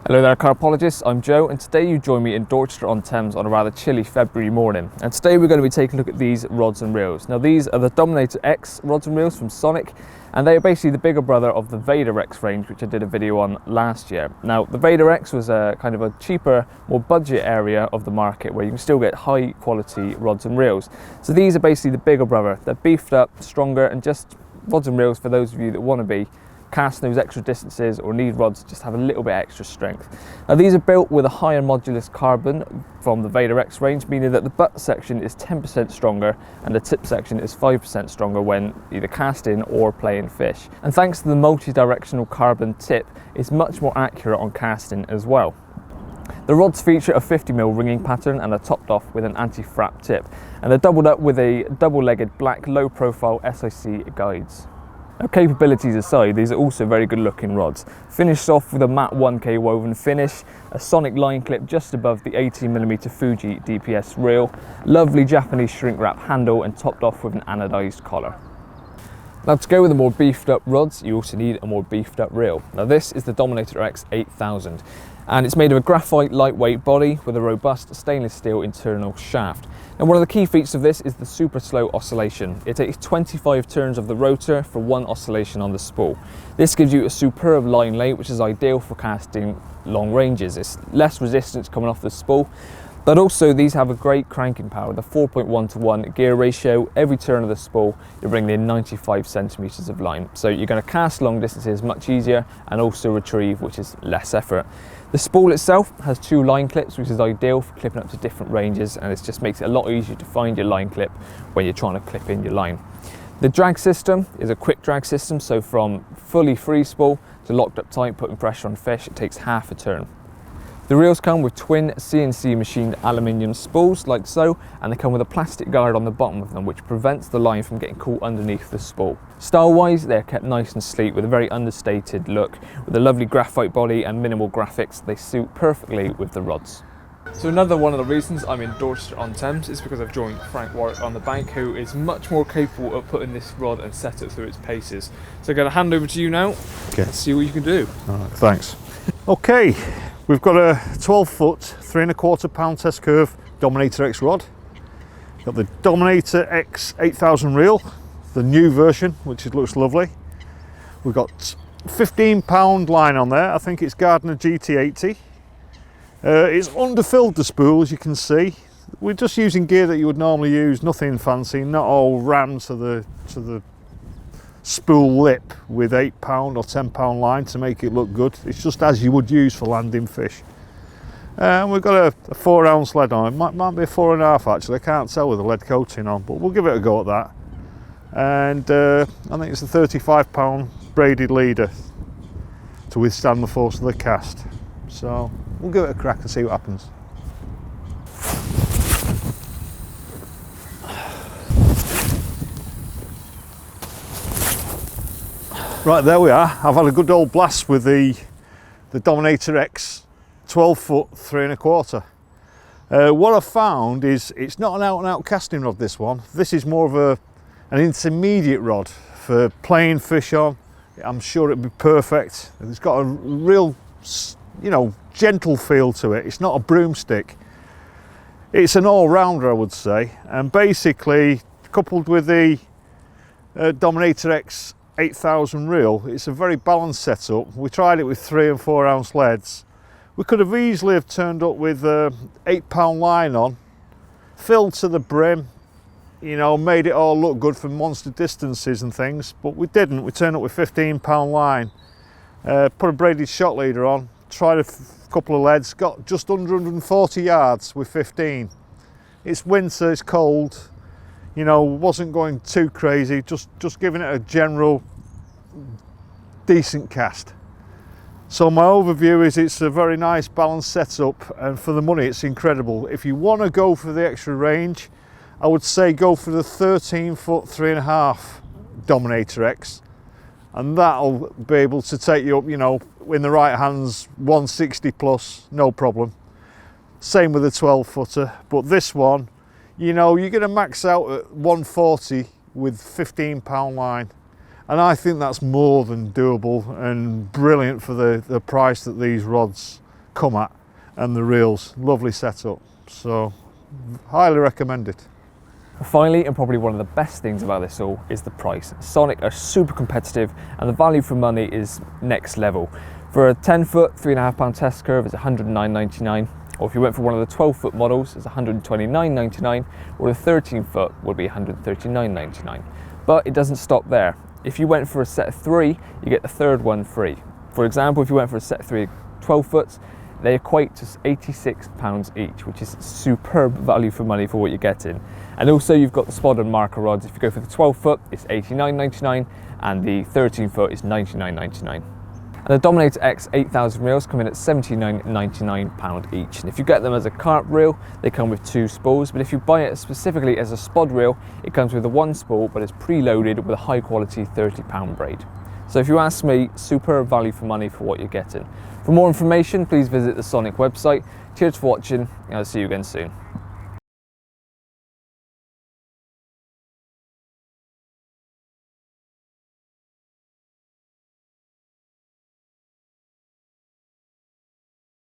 Hello there, carpologists. I'm Joe, and today you join me in Dorchester-on-Thames on a rather chilly February morning. And today we're going to be taking a look at these rods and reels. Now, these are the Dominator X rods and reels from Sonic, and they are basically the bigger brother of the Vader X range, which I did a video on last year. Now, the Vader X was a kind of a cheaper, more budget area of the market where you can still get high quality rods and reels. So these are basically the bigger brother. They're beefed up, stronger, and just rods and reels for those of you that want to be cast those extra distances or need rods to just have a little bit extra strength. Now, these are built with a higher modulus carbon from the Vader X range, meaning that the butt section is 10% stronger and the tip section is 5% stronger when either casting or playing fish. And thanks to the multi-directional carbon tip, it's much more accurate on casting as well. The rods feature a 50mm ringing pattern and are topped off with an anti-frap tip, and they're doubled up with a double-legged black low-profile SIC guides. Now, capabilities aside, these are also very good looking rods. Finished off with a matte 1K woven finish, a Sonic line clip just above the 18mm Fuji DPS reel, lovely Japanese shrink wrap handle, and topped off with an anodized collar. Now, to go with the more beefed up rods, you also need a more beefed up reel. Now, this is the Dominator X 8000, and it's made of a graphite lightweight body with a robust stainless steel internal shaft. And one of the key features of this is the super slow oscillation. It takes 25 turns of the rotor for one oscillation on the spool. This gives you a superb line lay, which is ideal for casting long ranges. It's less resistance coming off the spool, but also these have a great cranking power. The 4.1:1 gear ratio, every turn of the spool, you're bringing in 95 centimeters of line. So you're going to cast long distances much easier and also retrieve, which is less effort. The spool itself has two line clips, which is ideal for clipping up to different ranges, and it just makes it a lot easier to find your line clip when you're trying to clip in your line. The drag system is a quick drag system, so from fully free spool to locked up tight, putting pressure on fish, it takes half a turn. The reels come with twin CNC machined aluminium spools like so, and they come with a plastic guard on the bottom of them which prevents the line from getting caught underneath the spool. Style wise, they're kept nice and sleek with a very understated look. With a lovely graphite body and minimal graphics, they suit perfectly with the rods. So another one of the reasons I'm in Dorchester-on-Thames is because I've joined Frank Warwick on the bank, who is much more capable of putting this rod and set it through its paces. So I'm going to hand over to you now. Okay. And see what you can do. All right, thanks. Okay, we've got a 12-foot, 3¼ pound test curve Dominator X rod. Got the Dominator X 8000 reel, the new version, which looks lovely. We've got 15-pound line on there. I think it's Gardner GT80. It's underfilled, the spool, as you can see. We're just using gear that you would normally use, nothing fancy, not all rammed to the spool lip with 8-pound or 10-pound line to make it look good. It's just as you would use for landing fish. And we've got a 4-ounce lead on. It might be a 4.5 actually. I can't tell with the lead coating on, but we'll give it a go at that. And I think it's a 35-pound braided leader to withstand the force of the cast. So we'll give it a crack and see what happens. Right, there we are. I've had a good old blast with the Dominator X 12-foot, 3¼ what I've found is it's not an out-and-out casting rod, this one. This is more of an intermediate rod for playing fish on. I'm sure it'd be perfect. It's got a real, gentle feel to it. It's not a broomstick. It's an all-rounder, I would say. And basically, coupled with the Dominator X 8000 reel, it's a very balanced setup. We tried it with 3 and 4 ounce leads. We could have easily have turned up with 8-pound line on, filled to the brim, made it all look good for monster distances and things, but we didn't. We turned up with 15-pound line, put a braided shot leader on, tried a couple of leads, got just under 140 yards with 15. It's winter, it's cold, wasn't going too crazy, just giving it a general decent cast. So my overview is it's a very nice balanced setup, and for the money it's incredible. If you want to go for the extra range, I would say go for the 13-foot 3.5 Dominator X, and that'll be able to take you up, in the right hands, 160 plus, no problem. Same with the 12-footer, but this one, you're going to max out at 140 with 15-pound line, and I think that's more than doable and brilliant for the price that these rods come at, and the reels, lovely setup. So highly recommend it. Finally, and probably one of the best things about this all, is the price. Sonic are super competitive and the value for money is next level. For a 10-foot, £3.5 test curve, it's £109.99. Or if you went for one of the 12-foot models, it's £129.99, or the 13-foot would be £139.99. But it doesn't stop there. If you went for a set of 3, you get the third one free. For example, if you went for a set of 3 12-foots, they equate to £86 each, which is superb value for money for what you're getting. And also you've got the spod and marker rods. If you go for the 12-foot, it's £89.99, and the 13-foot is £99.99. And the Dominator X 8000 reels come in at £79.99 each. And if you get them as a cart reel, they come with 2 spools, but if you buy it specifically as a spod reel, it comes with a 1 spool, but it's preloaded with a high quality 30-pound braid. So if you ask me, superb value for money for what you're getting. For more information, please visit the Sonic website. Cheers for watching, and I'll see you again soon.